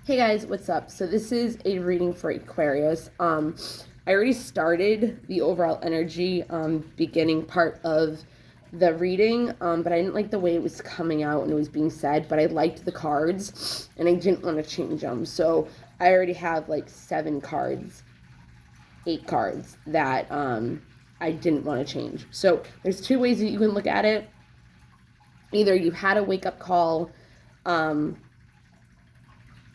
Hey guys, what's up? So this is a reading for Aquarius. I already started the overall energy beginning part of the reading, but I didn't like the way it was coming out and it was being said, but I liked the cards and I didn't want to change them. So I already have like 8 cards that I didn't want to change. So there's two ways that you can look at it. Either you had a wake-up call um,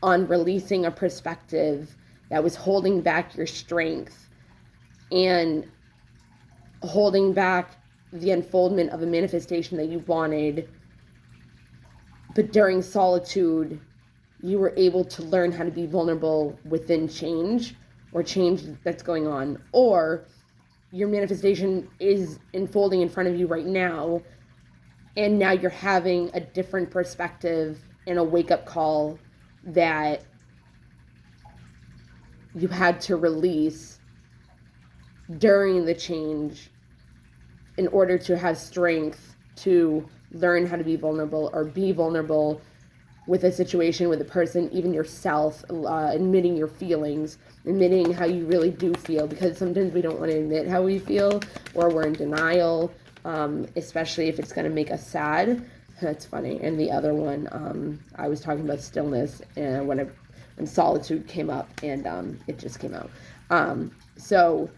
on releasing a perspective that was holding back your strength and holding back the unfoldment of a manifestation that you wanted. But during solitude, you were able to learn how to be vulnerable within change or change that's going on. Or your manifestation is unfolding in front of you right now, and now you're having a different perspective and a wake-up call that you had to release during the change in order to have strength to learn how to be vulnerable or be vulnerable with a situation, with a person, even yourself, admitting your feelings, admitting how you really do feel, because sometimes we don't want to admit how we feel, or we're in denial, especially if it's going to make us sad. That's funny. And the other one, I was talking about stillness, and when solitude came up, and it just came out. So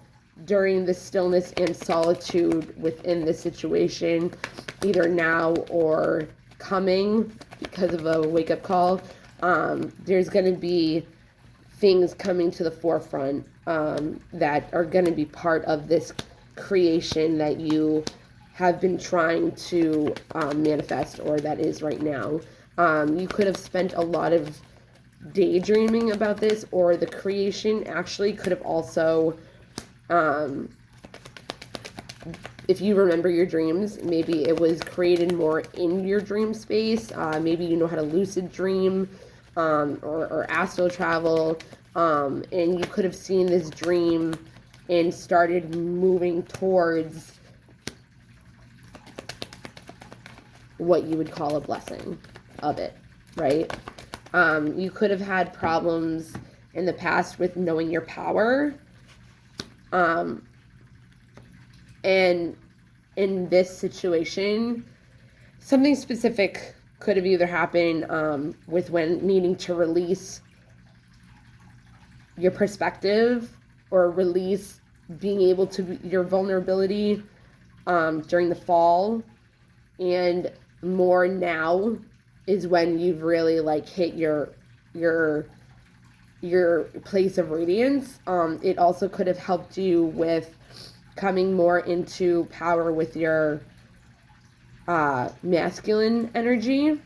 during the stillness and solitude within the situation, either now or coming because of a wake-up call, there's going to be things coming to the forefront that are going to be part of this creation that you have been trying to manifest, or that is right now. You could have spent a lot of daydreaming about this, or the creation actually could have also, if you remember your dreams, maybe it was created more in your dream space. Maybe you know how to lucid dream, or astral travel, and you could have seen this dream and started moving towards what you would call a blessing of it, right? You could have had problems in the past with knowing your power. And in this situation, something specific could have either happened with when needing to release your perspective, or release being able to your vulnerability during the fall, and more now is when you've really like hit your place of radiance. It also could have helped you with coming more into power with your masculine energy.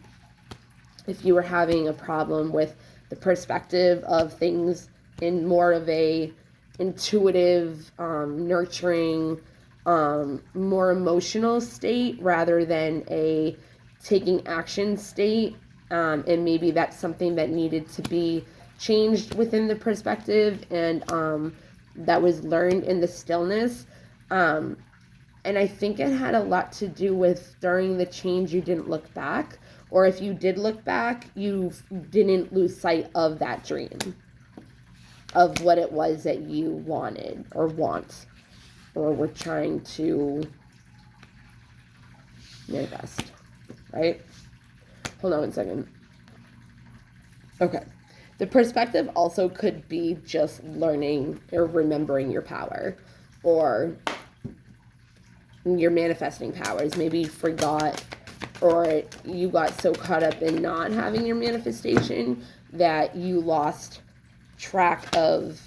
If you were having a problem with the perspective of things in more of a intuitive, nurturing, more emotional state rather than a taking action state, and maybe that's something that needed to be changed within the perspective, and that was learned in the stillness. And I think it had a lot to do with during the change you didn't look back, or if you did look back, you didn't lose sight of that dream, of what it was that you wanted or want, or were trying to manifest, right? Hold on 1 second. Okay. The perspective also could be just learning or remembering your power, or your manifesting powers. Maybe you forgot, or you got so caught up in not having your manifestation that you lost track of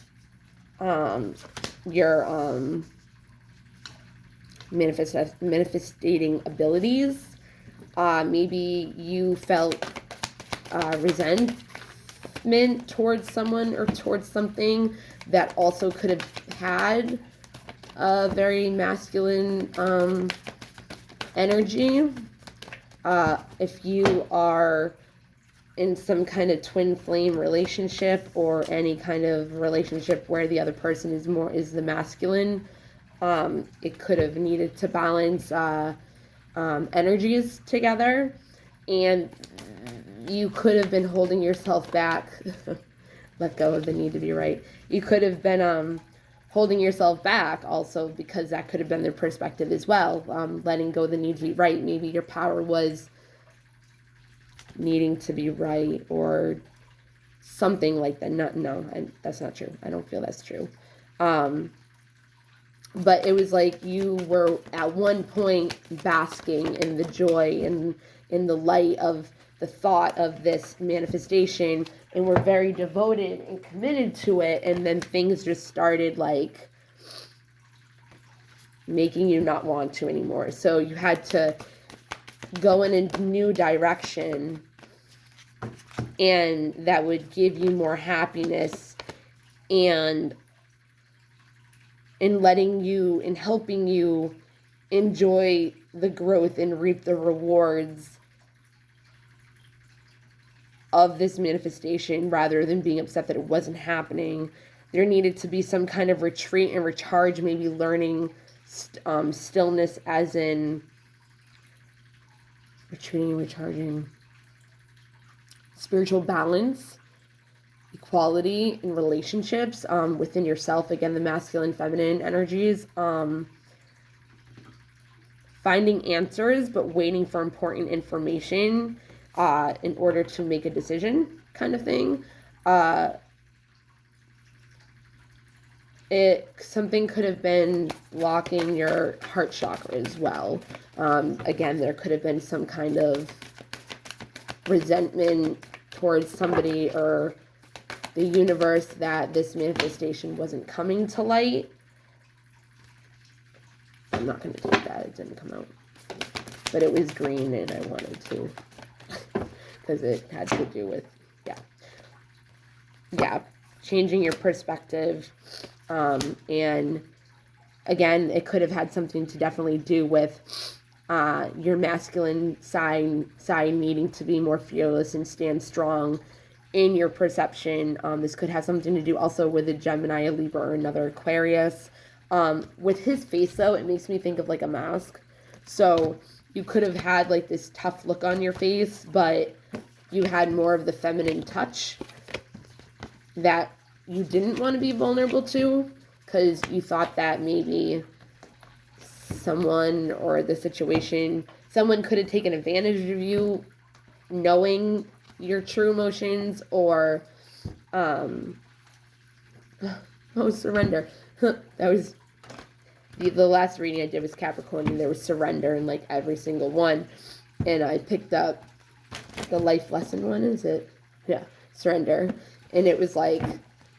your manifesting abilities. Maybe you felt resentment towards someone or towards something that also could have had a very masculine energy. If you are in some kind of twin flame relationship, or any kind of relationship where the other person is the masculine, it could have needed to balance energies together. And you could have been holding yourself back. Let go of the need to be right. You could have been holding yourself back also, because that could have been their perspective as well. Letting go of the need to be right. Maybe your power was needing to be right or something like that. No, that's not true. I don't feel that's true. But it was like you were at one point basking in the joy and in the light of the thought of this manifestation, and were very devoted and committed to it, and then things just started like making you not want to anymore. So you had to go in a new direction, and that would give you more happiness and in letting you, in helping you enjoy the growth and reap the rewards of this manifestation, rather than being upset that it wasn't happening. There needed to be some kind of retreat and recharge, maybe learning stillness, as in retreating and recharging, spiritual balance, equality in relationships within yourself. Again, the masculine, feminine energies. Finding answers, but waiting for important information in order to make a decision, kind of thing. Something could have been blocking your heart chakra as well. Again, there could have been some kind of resentment towards somebody or the universe that this manifestation wasn't coming to light. I'm not going to take that. It didn't come out. But it was green and I wanted to. Because it had to do with, changing your perspective. And again, it could have had something to definitely do with your masculine side needing to be more fearless and stand strong in your perception. This could have something to do also with a Gemini, a Libra, or another Aquarius. With his face, though, it makes me think of like a mask. So you could have had like this tough look on your face, but you had more of the feminine touch that you didn't want to be vulnerable to, because you thought that maybe someone or the situation, someone could have taken advantage of you knowing your true emotions, or surrender. That was the last reading I did was Capricorn, and there was surrender in like every single one, and I picked up the life lesson one. Is it? Yeah, surrender. And it was like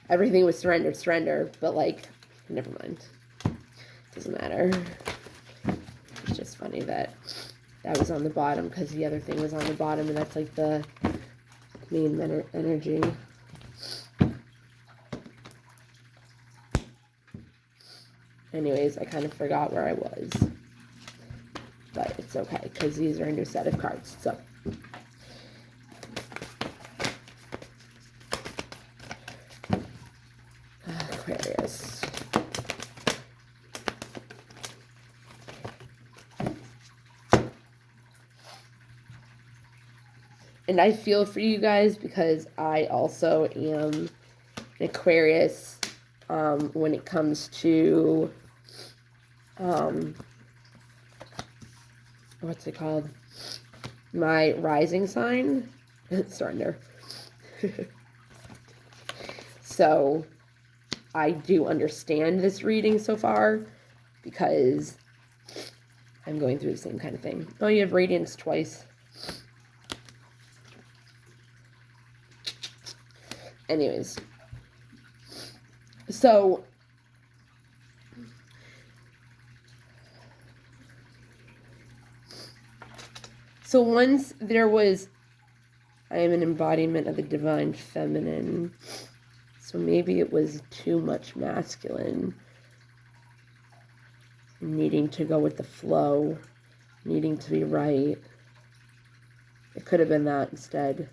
everything was surrender, but like never mind, doesn't matter. It's just funny that was on the bottom, because the other thing was on the bottom, and that's like the main energy. Anyways, I kind of forgot where I was, but it's okay, because these are a new set of cards. So Aquarius. And I feel for you guys, because I also am an Aquarius when it comes to what's it called? My rising sign. Surrender. So I do understand this reading so far, because I'm going through the same kind of thing. Oh, you have radiance twice. Anyways, so once there was, I am an embodiment of the divine feminine, so maybe it was too much masculine, needing to go with the flow, needing to be right. It could have been that instead.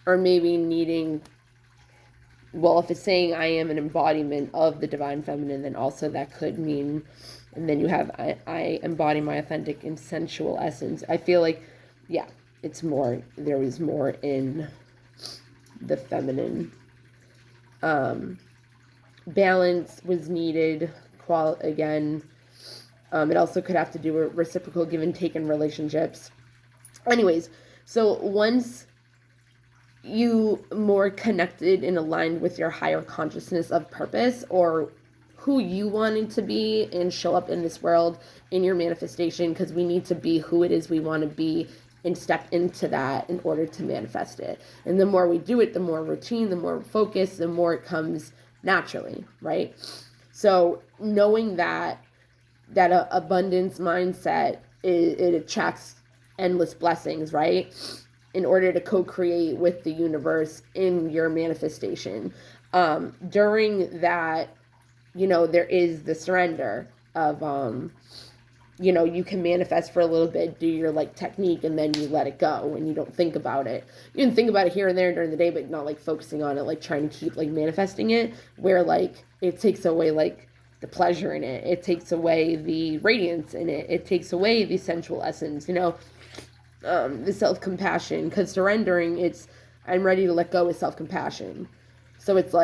Or maybe needing, well, if it's saying I am an embodiment of the divine feminine, then also that could mean And then you have, I embody my authentic and sensual essence. I feel like, yeah, it's more, there is more in the feminine. Balance was needed, again. It also could have to do with reciprocal give and take in relationships. Anyways, so once you more connected and aligned with your higher consciousness of purpose, or who you wanted to be and show up in this world in your manifestation, because we need to be who it is we want to be and step into that in order to manifest it. And the more we do it, the more routine, the more focus, the more it comes naturally, right? So knowing that abundance mindset, it attracts endless blessings, right? In order to co-create with the universe in your manifestation. During that, there is the surrender of, you can manifest for a little bit, do your technique, and then you let it go and you don't think about it. You can think about it here and there during the day, but not focusing on it, trying to keep manifesting it, where it takes away the pleasure in it. It takes away the radiance in it. It takes away the sensual essence, the self-compassion, because surrendering, I'm ready to let go is self-compassion. So it's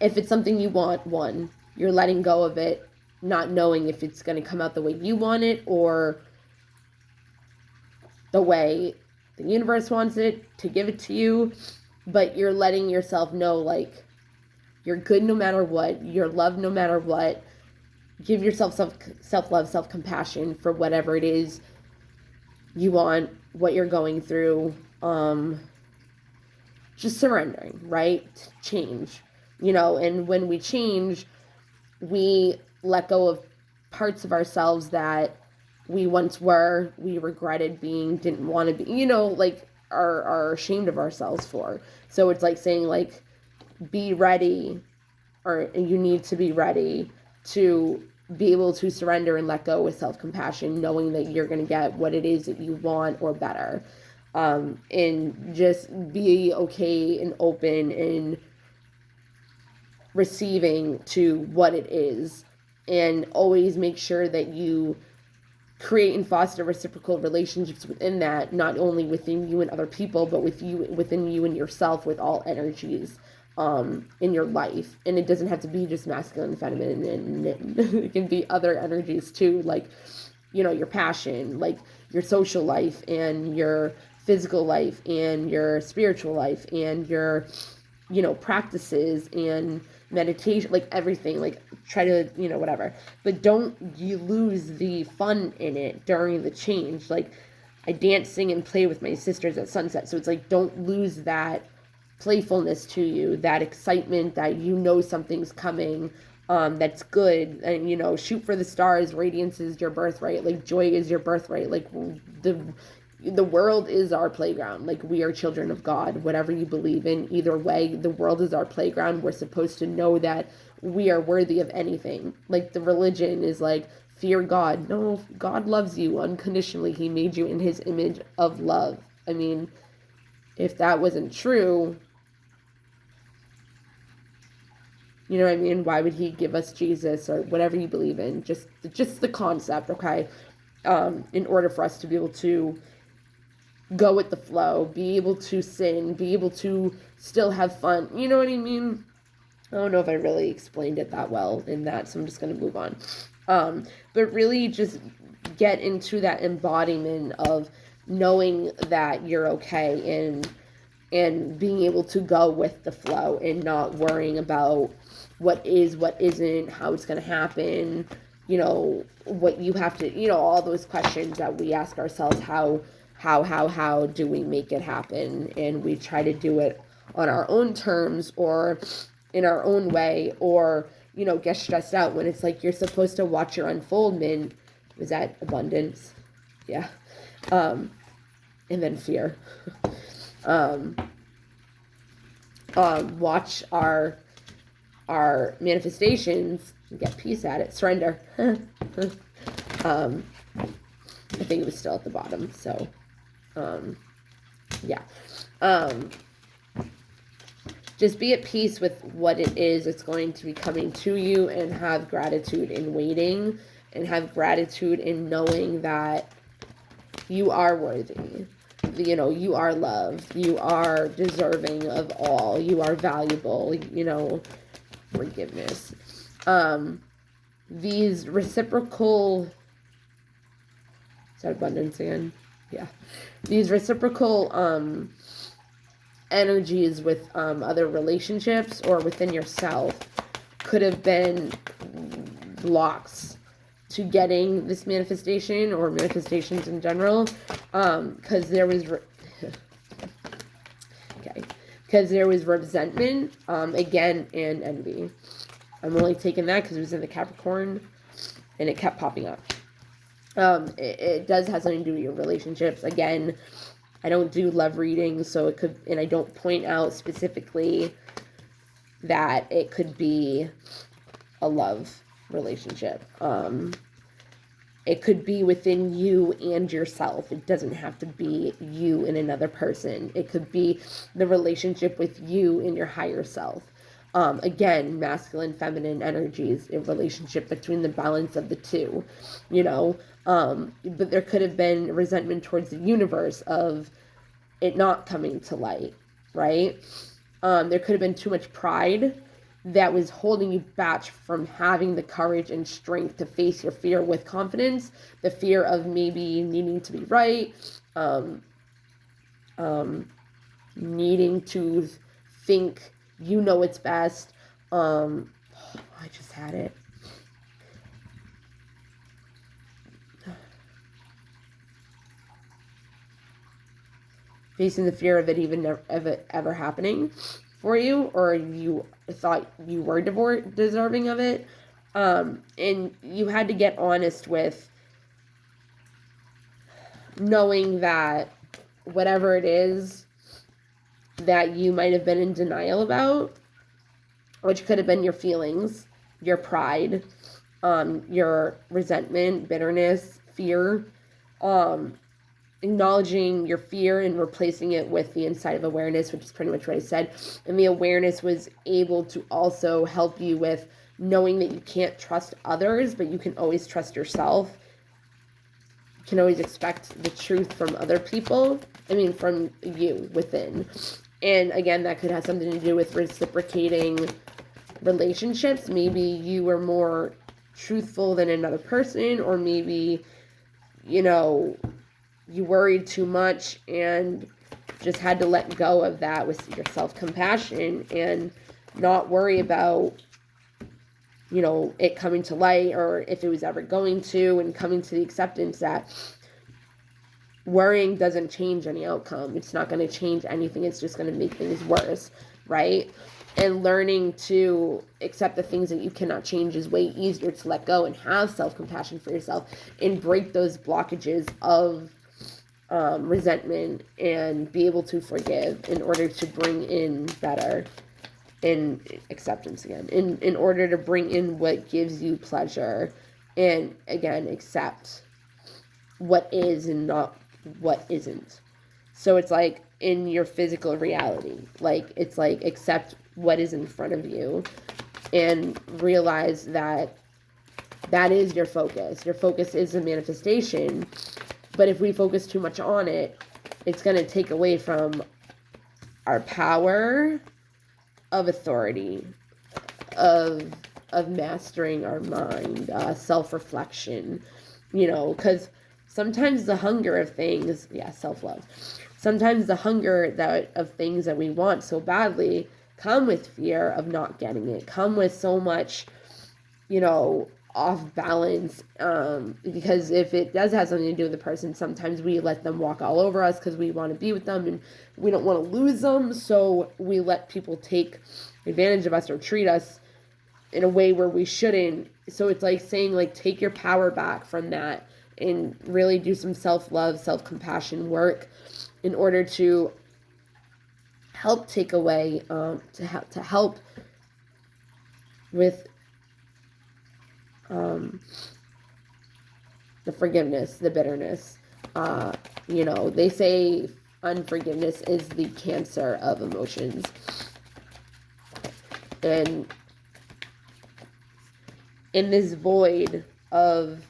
if it's something you want, you're letting go of it, not knowing if it's going to come out the way you want it or the way the universe wants it to give it to you, but you're letting yourself know, you're good no matter what, you're loved no matter what. Give yourself self-love, self-compassion for whatever it is you want, what you're going through. Just surrendering, right? Change, and when we change, we let go of parts of ourselves that we once were, we regretted being, didn't want to be, are ashamed of ourselves for. So it's saying be ready, or you need to be ready to be able to surrender and let go with self-compassion, knowing that you're going to get what it is that you want or better. And just be okay and open and receiving to what it is. And always make sure that you create and foster reciprocal relationships within that, not only within you and other people, but within you and yourself, with all energies in your life. And it doesn't have to be just masculine and feminine, and it can be other energies too, your passion, your social life and your physical life and your spiritual life and your practices and meditation, everything, try to, whatever, but don't you lose the fun in it during the change. I dance, sing, and play with my sisters at sunset, so it's don't lose that playfulness to you, that excitement that something's coming, that's good, and shoot for the stars. Radiance is your birthright, joy is your birthright, the world is our playground. We are children of God, whatever you believe in. Either way, the world is our playground. We're supposed to know that we are worthy of anything. The religion is fear God. No, God loves you unconditionally. He made you in his image of love. I mean, if that wasn't true, you know what I mean? Why would he give us Jesus or whatever you believe in? Just the concept, okay? In order for us to be able to go with the flow, be able to sin, be able to still have fun. You know what I mean? I don't know if I really explained it that well in that, so I'm just going to move on. But really just get into that embodiment of knowing that you're okay, and being able to go with the flow and not worrying about what is, what isn't, how it's going to happen, what you have to, all those questions that we ask ourselves, how do we make it happen? And we try to do it on our own terms or in our own way, or, get stressed out when it's you're supposed to watch your unfoldment. Was that abundance? Yeah. And then fear. Watch our manifestations and get peace at it. Surrender. I think it was still at the bottom, so yeah. just be at peace with what it is that's going to be coming to you, and have gratitude in waiting, and have gratitude in knowing that you are worthy. You know, you are loved. You are deserving of all. You are valuable. You know, forgiveness. These reciprocal... Is that abundance again? Yeah. These reciprocal energies with other relationships or within yourself could have been blocks to getting this manifestation, or manifestations in general, because there was because there was resentment, again, and envy. I'm only taking that because it was in the Capricorn and it kept popping up. It does have something to do with your relationships. Again, I don't do love readings, so it could, and I don't point out specifically that it could be a love relationship. It could be within you and yourself. It doesn't have to be you and another person. It could be the relationship with you and your higher self. Again, masculine, feminine energies, a relationship between the balance of the two, you know. But there could have been resentment towards the universe of it not coming to light, right? There could have been too much pride that was holding you back from having the courage and strength to face your fear with confidence, the fear of maybe needing to be right, needing to think you know what's best. I just had it. Facing the fear of it even ever happening for you, or you thought you were deserving of it. And you had to get honest with knowing that whatever it is that you might have been in denial about, which could have been your feelings, your pride, your resentment, bitterness, fear, acknowledging your fear and replacing it with the insight of awareness, which is pretty much what I said. And the awareness was able to also help you with knowing that you can't trust others, but you can always trust yourself. You can always expect the truth from other people. I mean, from you within. And again, that could have something to do with reciprocating relationships. Maybe you were more truthful than another person, or maybe, you know, you worried too much and just had to let go of that with your self-compassion and not worry about, you know, it coming to light, or if it was ever going to, and coming to the acceptance that worrying doesn't change any outcome. It's not going to change anything. It's just going to make things worse, right? And learning to accept the things that you cannot change is way easier to let go and have self-compassion for yourself and break those blockages of resentment and be able to forgive in order to bring in better in acceptance again, in order to bring in what gives you pleasure, and again, accept what is and not what isn't. So it's like in your physical reality, like it's like accept what is in front of you and realize that that is your focus. Your focus is a manifestation. But if we focus too much on it, it's going to take away from our power of authority, of mastering our mind, self-reflection, you know, because sometimes the hunger of things, self-love, sometimes the hunger of things that we want so badly come with fear of not getting it, come with so much, you know, off balance, because if it does have something to do with the person, sometimes we let them walk all over us because we want to be with them and we don't want to lose them, so we let people take advantage of us or treat us in a way where we shouldn't. So it's like saying, like, take your power back from that and really do some self-love, self-compassion work in order to help take away, to help with the forgiveness, the bitterness. You know, they say unforgiveness is the cancer of emotions. And in this void of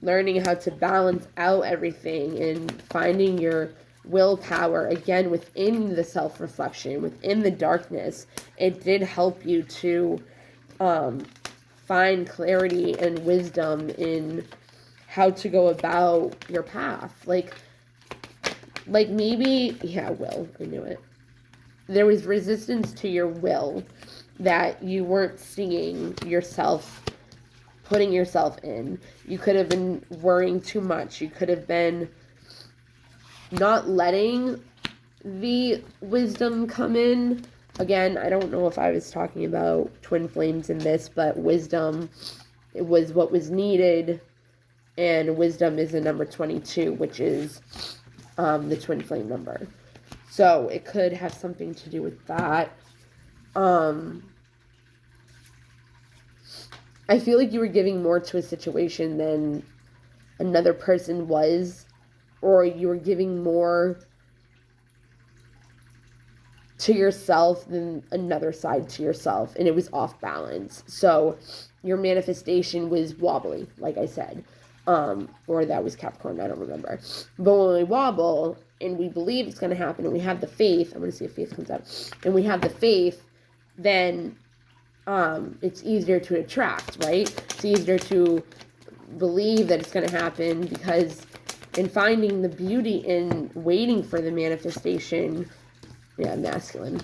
learning how to balance out everything and finding your willpower again within the self-reflection, within the darkness, it did help you to find clarity and wisdom in how to go about your path. Like maybe, yeah, will, I knew it. There was resistance to your will that you weren't seeing yourself putting yourself in. You could have been worrying too much. You could have been not letting the wisdom come in. Again, I don't know if I was talking about twin flames in this, but wisdom, it was what was needed, and wisdom is the number 22, which is the twin flame number. So it could have something to do with that. I feel like you were giving more to a situation than another person was, or you were giving more to yourself than another side to yourself, and it was off balance. So your manifestation was wobbly, like I said, or that was Capricorn, I don't remember. But when we wobble and we believe it's going to happen, and we have the faith, I'm going to see if faith comes up, and we have the faith, then it's easier to attract, right? It's easier to believe that it's going to happen, because in finding the beauty in waiting for the manifestation, yeah, masculine,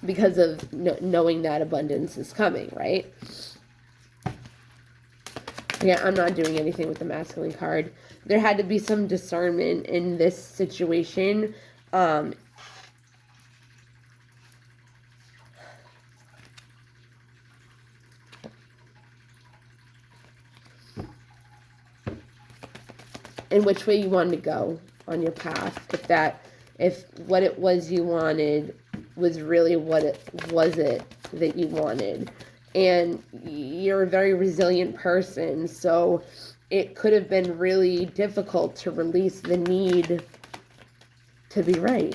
because of knowing that abundance is coming, right? Yeah, I'm not doing anything with the masculine card. There had to be some discernment in this situation. In which way you wanted to go on your path. If what it was you wanted was really what it was it that you wanted. And you're a very resilient person, so it could have been really difficult to release the need to be right.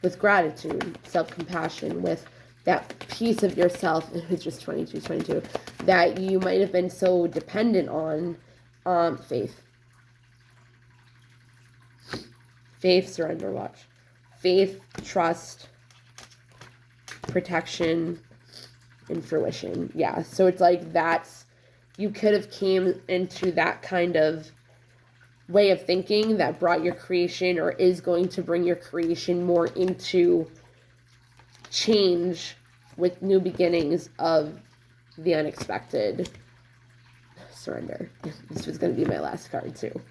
With gratitude, self-compassion, with that piece of yourself, it's just 22, that you might have been so dependent on, faith. Faith, surrender, watch. Faith, trust, protection, and fruition. Yeah, so it's like that's, you could have came into that kind of way of thinking that brought your creation, or is going to bring your creation more into change with new beginnings of the unexpected. Surrender. This was going to be my last card too.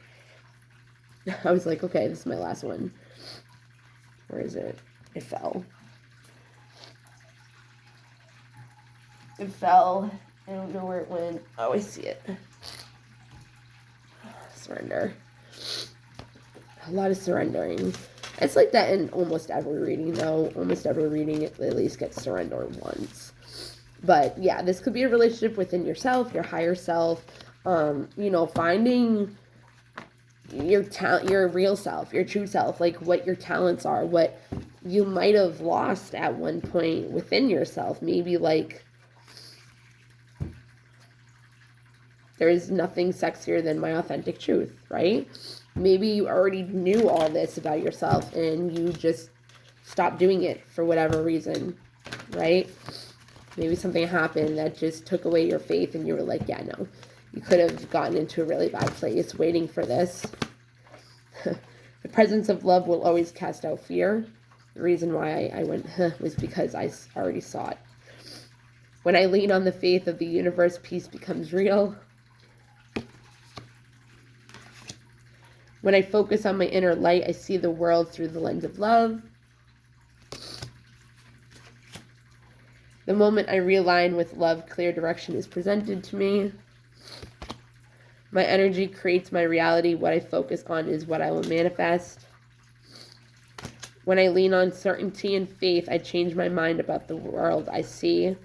I was like, okay, this is my last one. Where is it? It fell. It fell. I don't know where it went. Oh, I see it. Surrender. A lot of surrendering. It's like that in almost every reading, though. Almost every reading, at least gets surrender once. But yeah, this could be a relationship within yourself, your higher self. Finding your talent, your real self, your true self, like what your talents are, what you might have lost at one point within yourself. Maybe like there is nothing sexier than my authentic truth, right? Maybe you already knew all this about yourself and you just stopped doing it for whatever reason, right? Maybe something happened that just took away your faith and you were like, yeah, no. You could have gotten into a really bad place waiting for this. The presence of love will always cast out fear. The reason why I went was because I already saw it. When I lean on the faith of the universe, peace becomes real. When I focus on my inner light, I see the world through the lens of love. The moment I realign with love, clear direction is presented to me. My energy creates my reality. What I focus on is what I will manifest. When I lean on certainty and faith, I change my mind about the world I see.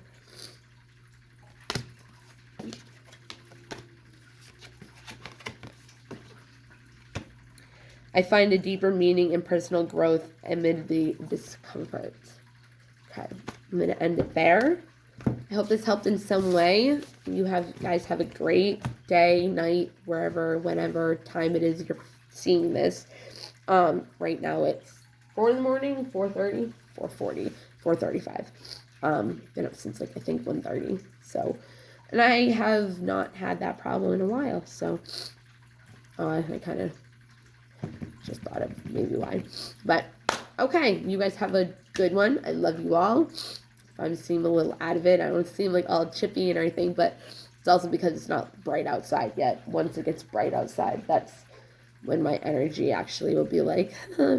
I find a deeper meaning in personal growth amid the discomfort. Okay, I'm going to end it there. I hope this helped in some way. You guys have a great day, night, wherever, whenever time it is you're seeing this. Right now it's 4 in the morning, 4:30, 4:40, 4:35. Been up since like I think 1:30. So, and I have not had that problem in a while. So, I kind of just thought of maybe why. But okay, you guys have a good one. I love you all. If I'm seem a little out of it, I don't seem like all chippy and everything, but it's also because it's not bright outside yet. Once it gets bright outside, that's when my energy actually will be like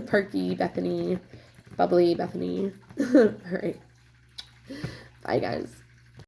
perky Bethany, bubbly Bethany. All right. Bye, guys.